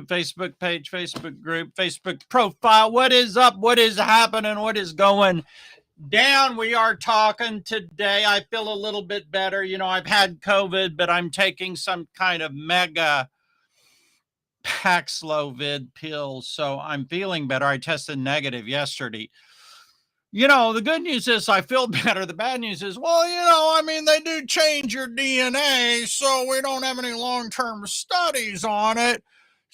Facebook page, Facebook group, Facebook profile. What is up? What is happening? What is going down? We are talking today. I feel a little bit better. You know, I've had COVID, but I'm taking some kind of mega Paxlovid pills, so I'm feeling better. I tested negative yesterday. You know, the good news is I feel better. The bad news is, well, I mean, they do change your DNA, so we don't have any long-term studies on it.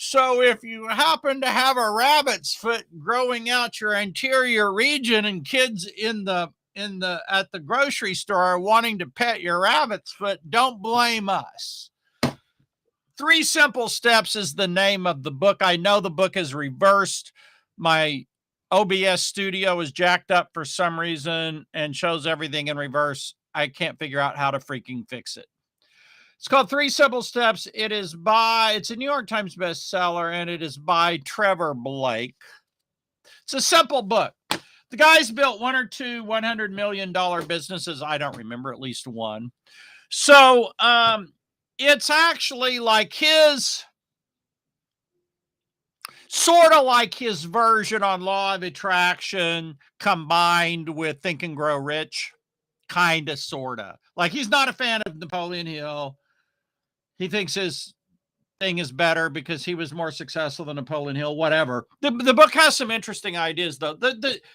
So if you happen to have a rabbit's foot growing out your anterior region and kids at the grocery store are wanting to pet your rabbit's foot, don't blame us. 3 Simple Steps is the name of the book. I know the book is reversed. My OBS studio is jacked up for some reason and shows everything in reverse. I can't figure out how to freaking fix it. It's called 3 Simple Steps. It's a New York Times bestseller, and it is by Trevor Blake. It's a simple book. The guy's built 1 or 2 $100 million businesses. I don't remember, at least one. So it's actually like sort of like his version on Law of Attraction combined with Think and Grow Rich, kind of, sort of. Like, he's not a fan of Napoleon Hill. He thinks his thing is better because he was more successful than Napoleon Hill, whatever. The book has some interesting ideas, though.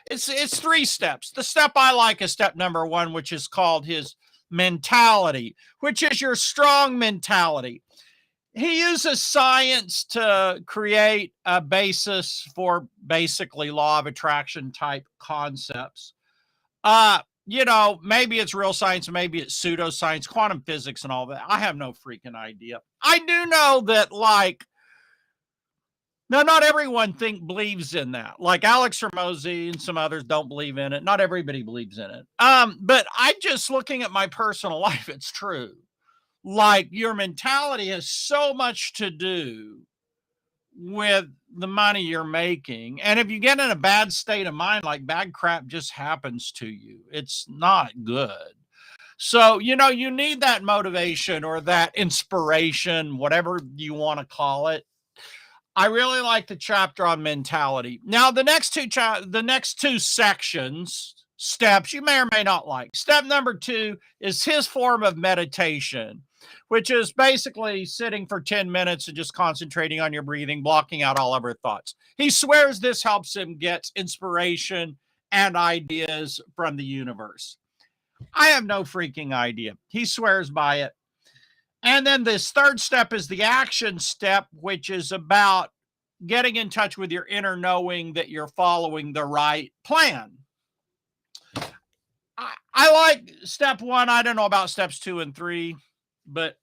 It's 3 steps. The step I like is step number 1, which is called his mentality, which is your strong mentality. He uses science to create a basis for basically law of attraction type concepts. Maybe it's real science, maybe it's pseudoscience, quantum physics and all that. I have no freaking idea. I do know that, not everyone believes in that. Like Alex Hormozy and some others don't believe in it. Not everybody believes in it. But I just looking at my personal life, it's true. Like, your mentality has so much to do with the money you're making. And if you get in a bad state of mind, like, bad crap just happens to you. It's not good. So, you need that motivation or that inspiration, whatever you want to call it. I really like the chapter on mentality. Now, the next two steps, you may or may not like. Step number 2 is his form of meditation, which is basically sitting for 10 minutes and just concentrating on your breathing, blocking out all other thoughts. He swears this helps him get inspiration and ideas from the universe. I have no freaking idea. He swears by it. And then this 3rd step is the action step, which is about getting in touch with your inner knowing that you're following the right plan. I like step 1. I don't know about steps 2 and 3, but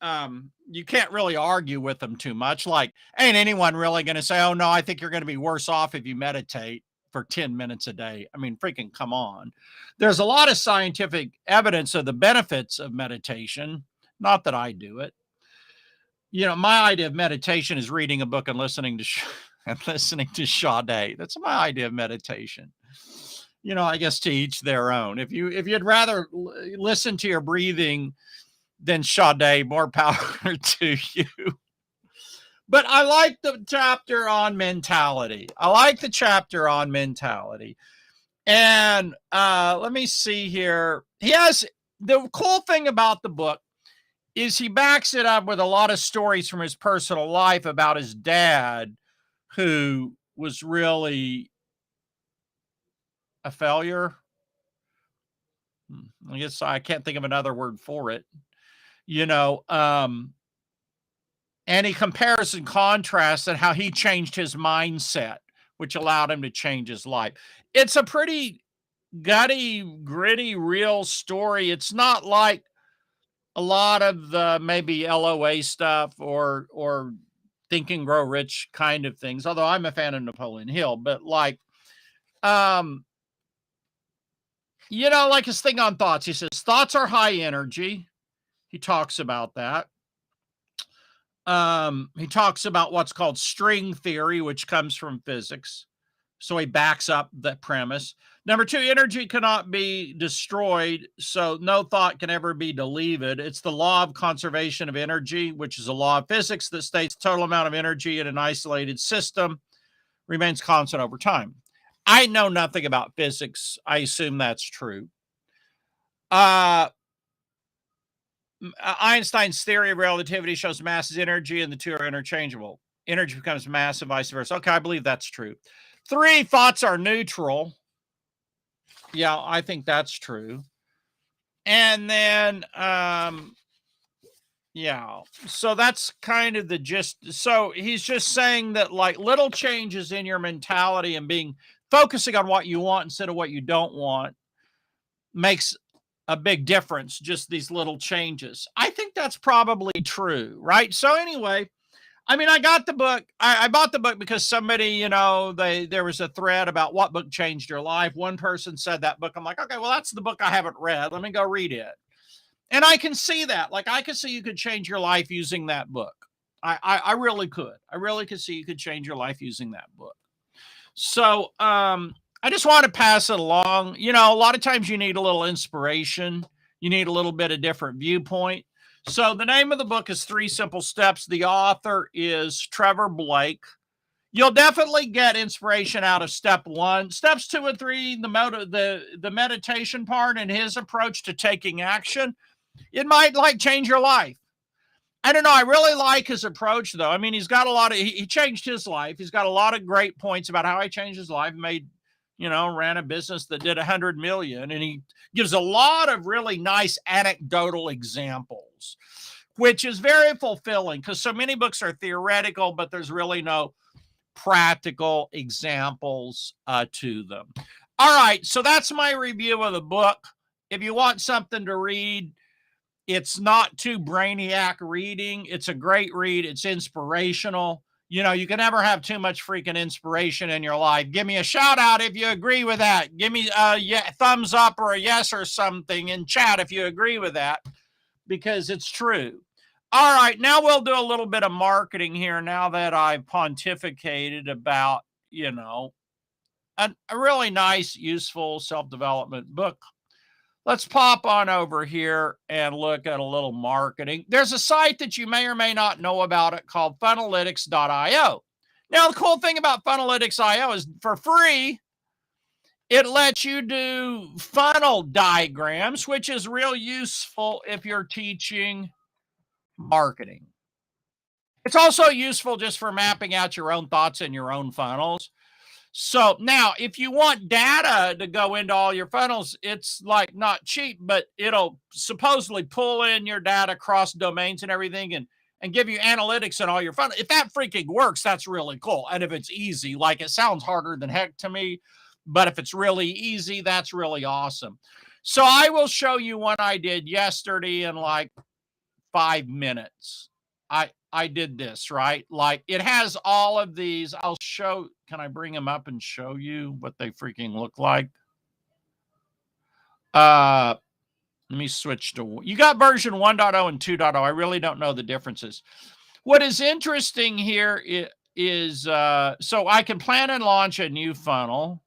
you can't really argue with them too much. Like, ain't anyone really going to say, oh, no, I think you're going to be worse off if you meditate for 10 minutes a day. I mean, freaking come on. There's a lot of scientific evidence of the benefits of meditation. Not that I do it. My idea of meditation is reading a book and listening to Sade. That's my idea of meditation. I guess to each their own. If you'd rather listen to your breathing than Sade, more power to you. But I like the chapter on mentality. And let me see here. The cool thing about the book is he backs it up with a lot of stories from his personal life about his dad, who was really a failure. I guess I can't think of another word for it. And he compares and contrasts and how he changed his mindset, which allowed him to change his life. It's a pretty gutty, gritty, real story. It's not like a lot of the maybe LOA stuff or Think and Grow Rich kind of things, although I'm a fan of Napoleon Hill, but like his thing on thoughts. He says, thoughts are high energy. He talks about that. He talks about what's called string theory, which comes from physics. So he backs up that premise. Number two, energy cannot be destroyed, so no thought can ever be deleted. It's the law of conservation of energy, which is a law of physics that states the total amount of energy in an isolated system remains constant over time. I know nothing about physics. I assume that's true. Einstein's theory of relativity shows mass is energy and the two are interchangeable. Energy becomes mass and vice versa. Okay, I believe that's true. Three, thoughts are neutral. Yeah, I think that's true. And then, yeah, so that's kind of the gist. So he's just saying that like little changes in your mentality and focusing on what you want instead of what you don't want makes a big difference. Just these little changes. I think that's probably true, right? So anyway, I mean, I got the book. I bought the book because somebody, there was a thread about what book changed your life. One person said that book. I'm like, okay, well, that's the book I haven't read. Let me go read it. And I can see that. Like, I could see you could change your life using that book. I really could. I really could see you could change your life using that book. So I just want to pass it along. A lot of times you need a little inspiration. You need a little bit of different viewpoint. So the name of the book is 3 Simple Steps. The author is Trevor Blake. You'll definitely get inspiration out of step 1. Steps 2 and 3, the meditation part and his approach to taking action, it might change your life. I don't know. I really like his approach, though. I mean, he's got he changed his life. He's got a lot of great points about how he changed his life, ran a business that did 100 million. And he gives a lot of really nice anecdotal examples, which is very fulfilling because so many books are theoretical, but there's really no practical examples to them. All right. So that's my review of the book. If you want something to read, it's not too brainiac reading. It's a great read. It's inspirational. You can never have too much freaking inspiration in your life. Give me a shout out if you agree with that. Give me a thumbs up or a yes or something in chat if you agree with that, because it's true. All right, now we'll do a little bit of marketing here now that I've pontificated about, a really nice, useful self-development book. Let's pop on over here and look at a little marketing. There's a site that you may or may not know about it called funnelytics.io. Now, the cool thing about funnelytics.io is for free, it lets you do funnel diagrams, which is real useful if you're teaching marketing. It's also useful just for mapping out your own thoughts and your own funnels. So now if you want data to go into all your funnels, it's not cheap, but it'll supposedly pull in your data across domains and everything and give you analytics in all your funnels. If that freaking works, that's really cool. And if it's easy, it sounds harder than heck to me, but if it's really easy, that's really awesome. So I will show you one I did yesterday in 5 minutes. I did this, right? It has all of these. I'll show. Can I bring them up and show you what they freaking look like? Let me switch to, you got version 1.0 and 2.0. I really don't know the differences. What is interesting here is so I can plan and launch a new funnel.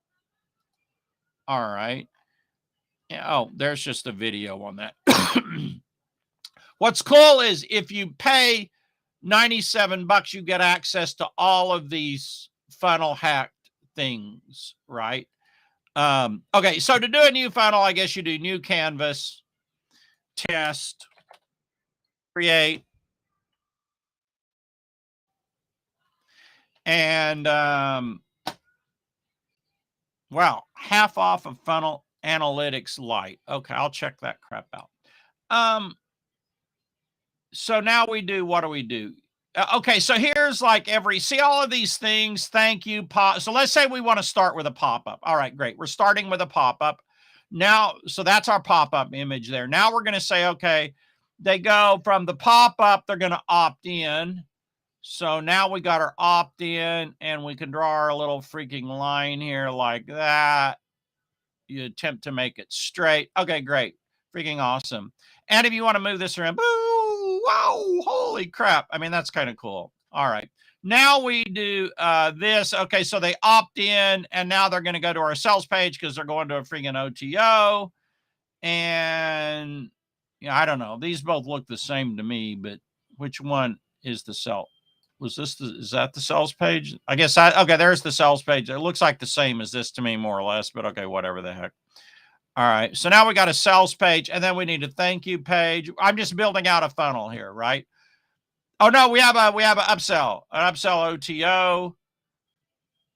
All right. Oh, there's just a video on that. What's cool is if you pay $97, you get access to all of these funnel hacked things, right? Okay, so to do a new funnel, I guess you do new canvas, test, create, and wow, half off of funnel analytics light. Okay, I'll check that crap out. So now we do, what do we do? Okay, so here's see all of these things. Thank you. So let's say we want to start with a pop-up. All right, great. We're starting with a pop-up. Now, so that's our pop-up image there. Now we're going to say, okay, they go from the pop-up, they're going to opt in. So now we got our opt-in and we can draw our little freaking line here like that. You attempt to make it straight. Okay, great. Freaking awesome. And if you want to move this around, boo, wow, holy crap. I mean, that's kind of cool. All right. Now we do this. Okay, so they opt in, and now they're going to go to our sales page because they're going to a freaking OTO. And I don't know. These both look the same to me, but which one is the sell? Is that the sales page? I guess okay, there's the sales page. It looks like the same as this to me, more or less, but okay, whatever the heck. All right, so now we got a sales page, and then we need a thank you page. I'm just building out a funnel here, right? Oh no, we have an upsell OTO.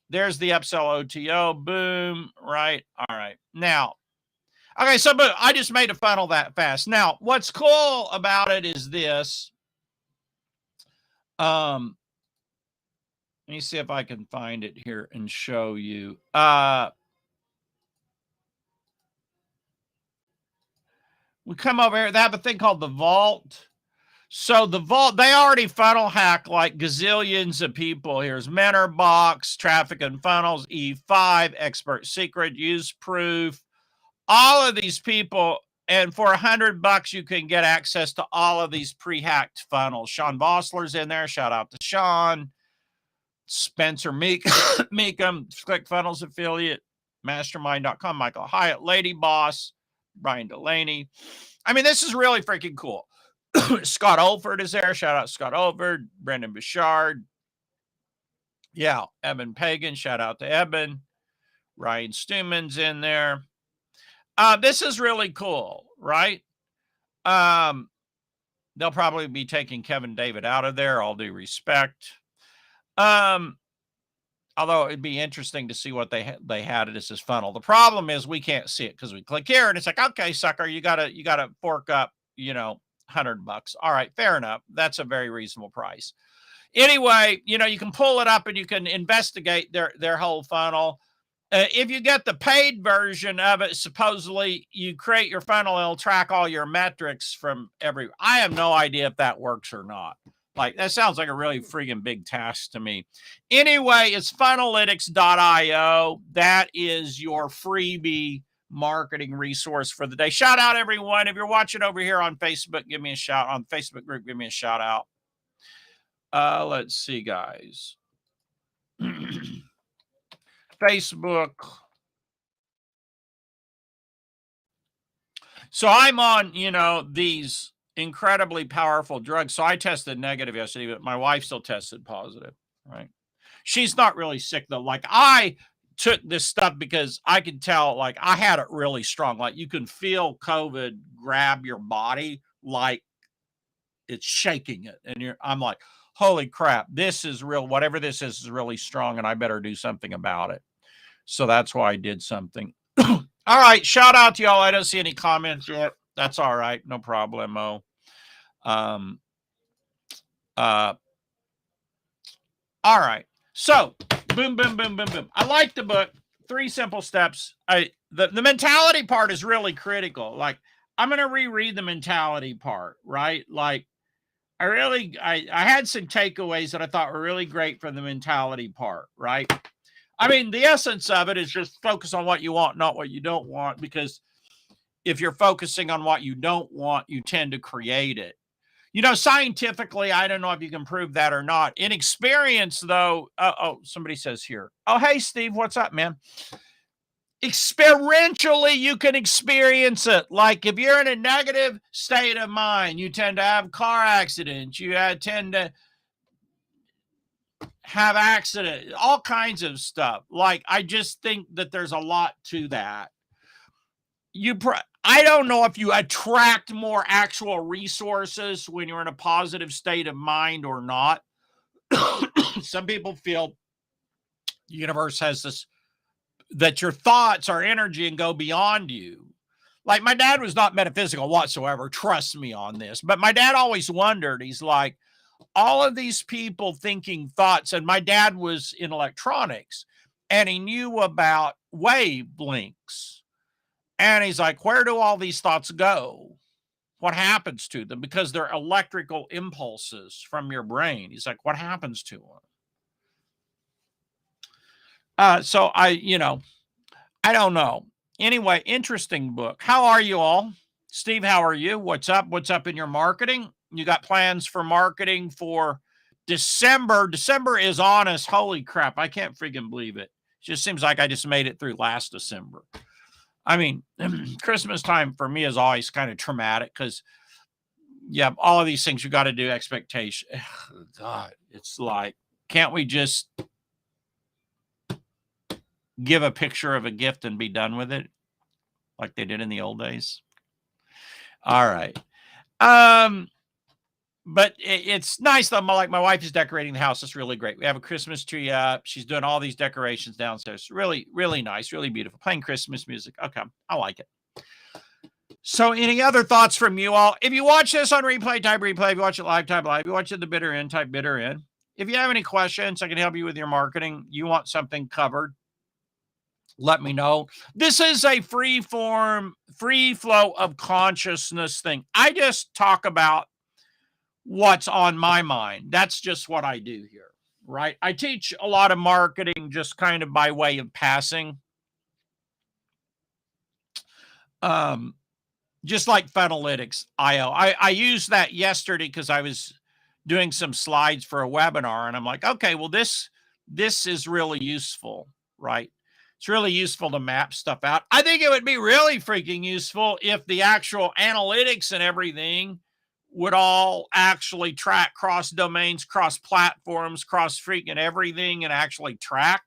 There's the upsell OTO. Boom, right? All right. Now, okay, so but I just made a funnel that fast. Now, what's cool about it is this. Let me see if I can find it here and show you. We come over here. They have a thing called the vault. So the vault, they already funnel hack like gazillions of people. Here's Mentor Box, Traffic and Funnels, E5, Expert Secret, Use Proof. All of these people, and for $100, you can get access to all of these pre-hacked funnels. Sean Vossler's in there. Shout out to Sean. Spencer Meekum, ClickFunnels affiliate, mastermind.com, Michael Hyatt, Lady Boss, Brian Delaney. I mean, this is really freaking cool. Scott Olford is there. Shout out Scott Olford, Brendan Bouchard. Yeah, Evan Pagan. Shout out to Evan. Ryan Stuman's in there. This is really cool, right? They'll probably be taking Kevin David out of there, all due respect. Although it'd be interesting to see what they had it as this funnel. The problem is we can't see it because we click here and it's like, okay, sucker, you gotta fork up, $100. All right, fair enough. That's a very reasonable price. Anyway, you can pull it up and you can investigate their whole funnel. If you get the paid version of it, supposedly you create your funnel, it'll track all your metrics from I have no idea if that works or not. Like, that sounds like a really freaking big task to me. Anyway, it's funnelytics.io. That is your freebie marketing resource for the day. Shout out, everyone. If you're watching over here on Facebook, give me a shout. On Facebook group, give me a shout out. Let's see, guys. Facebook. So I'm on, these incredibly powerful drugs. So I tested negative yesterday, but my wife still tested positive, right? She's not really sick though. Like, I took this stuff because I could tell, like, I had it really strong. Like, you can feel COVID grab your body, like it's shaking it. And I'm like, holy crap, this is real. Whatever this is really strong, and I better do something about it. So that's why I did something. All right. Shout out to y'all. I don't see any comments yet. That's all right. No problemo. All right. So boom, boom, boom, boom, boom. I like the book. 3 simple steps. The mentality part is really critical. Like, I'm going to reread the mentality part, right? Like, I had some takeaways that I thought were really great from the mentality part, right? I mean, the essence of it is just focus on what you want, not what you don't want, because if you're focusing on what you don't want, you tend to create it. Scientifically, I don't know if you can prove that or not. In experience, though, somebody says here, oh, hey, Steve, what's up, man? Experientially, you can experience it. Like, if you're in a negative state of mind, you tend to have car accidents. You tend to have accidents, all kinds of stuff. Like, I just think that there's a lot to that. I don't know if you attract more actual resources when you're in a positive state of mind or not. Some people feel the universe has this, that your thoughts are energy and go beyond you. Like, my dad was not metaphysical whatsoever. Trust me on this. But my dad always wondered, he's like, all of these people thinking thoughts, and my dad was in electronics and he knew about wavelengths. And he's like, where do all these thoughts go? What happens to them? Because they're electrical impulses from your brain. He's like, what happens to them? So I don't know. Anyway, interesting book. How are you all? Steve, how are you? What's up? What's up in your marketing? You got plans for marketing for December is on us. Holy crap. I can't freaking believe it. It just seems like I just made it through last December. I mean, Christmas time for me is always kind of traumatic because, yeah, all of these things you got to do, expectation. God, it's like, can't we just give a picture of a gift and be done with it like they did in the old days? All right. But it's nice that like my wife is decorating the house. It's really great. We have a Christmas tree up. She's doing all these decorations downstairs. Really, really nice, really beautiful. Playing Christmas music. Okay, I like it. So any other thoughts from you all? If you watch this on replay, type replay. If you watch it live, type live. If you watch it the bitter end, type bitter end. If you have any questions, I can help you with your marketing. You want something covered, let me know. This is a free form, free flow of consciousness thing. I just talk about what's on my mind. That's just what I do here, right? I teach a lot of marketing just kind of by way of passing. Just like Funnelytics.io. I used that yesterday because I was doing some slides for a webinar, and I'm like, okay, well, this is really useful, right? It's really useful to map stuff out. I think it would be really freaking useful if the actual analytics and everything would all actually track cross domains, cross platforms, cross freaking everything, and actually track.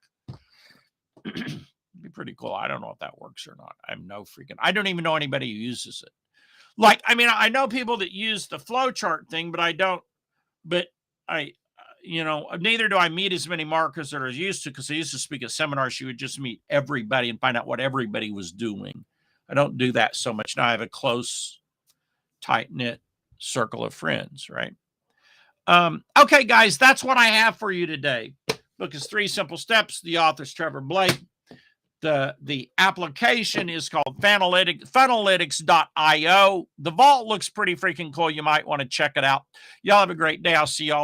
It'd be pretty cool. I don't know if that works or not. I don't even know anybody who uses it. Like, I mean, I know people that use the flowchart thing, but neither do I meet as many marketers that I used to, because I used to speak at seminars. You would just meet everybody and find out what everybody was doing. I don't do that so much now. I have a close, tight-knit circle of friends, right? Okay, guys, that's what I have for you today. Book is 3 Simple Steps. The author's Trevor Blake. The application is called Funnelytics.io. The vault looks pretty freaking cool. You might want to check it out. Y'all have a great day. I'll see y'all